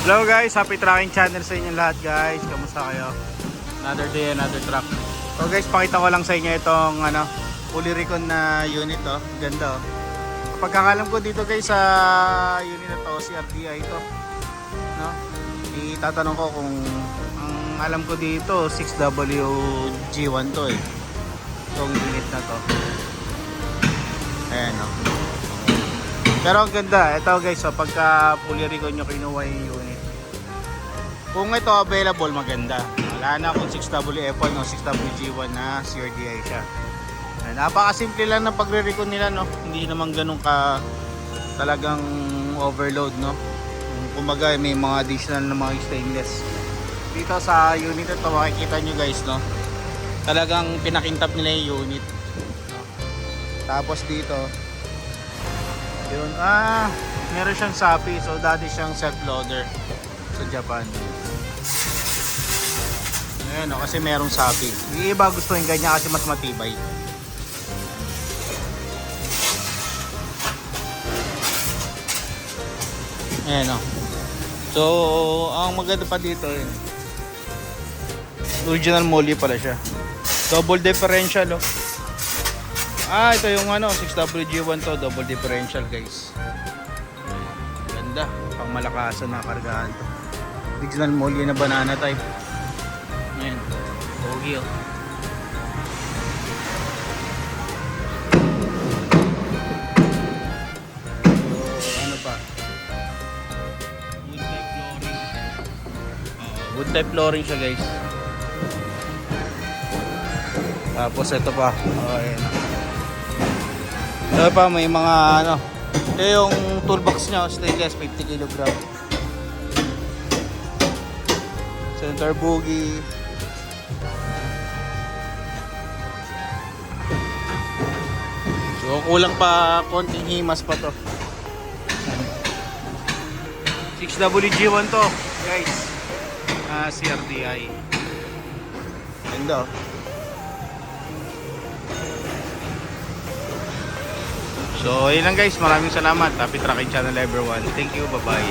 Hello guys, happy tracking channel sa inyo lahat guys. Kamusta kayo? Another day, another truck. So guys, pakita ko lang sa inyo itong fully recon na unit oh. Ganda oh. Pagkakalam ko dito guys sa unit na to, CRDI ito. No? Itatanong ko kung ang alam ko dito 6WG1 to eh. Itong unit na to. Ayan oh. Pero ang ganda, ito guys, so pagka fully recon nyo kinuha yung unit. Kung ito available, maganda. Wala na kung 6WF1 o 6WG1 na CRDI siya. Napakasimple lang ng pagre-recon nila, no? Hindi naman ganun ka talagang overload, no? Kumbaga may mga additional na mga stainless. Dito sa unit ito, makikita nyo guys, no? Talagang pinakintap nila yung unit. Tapos dito, yun, meron siyang SAPI, so dati siyang self-loader sa Japan. Ayan o, kasi merong SAPI. Yung iba gusto yung ganyan kasi mas matibay. Ayan o. So, ang maganda pa dito, yun, original molly pala siya. Double differential o. Ito yung 6WG1 to, double differential guys. Ganda, pang malakasan na kargahan to. Original molly na banana type. Ayan, pogi oh. So, ano pa? Wood type flooring. Wood type flooring siya guys. Tapos ito pa, ayan. Ito pa, may mga ito yung toolbox nya, stainless, 50 kg. Center bogie. So kulang pa konting himas pa to. 6WG1 to guys, CRDI. Ganda oh. So, yun lang guys. Maraming salamat. Happy Tracking Channel everyone. Thank you. Bye-bye.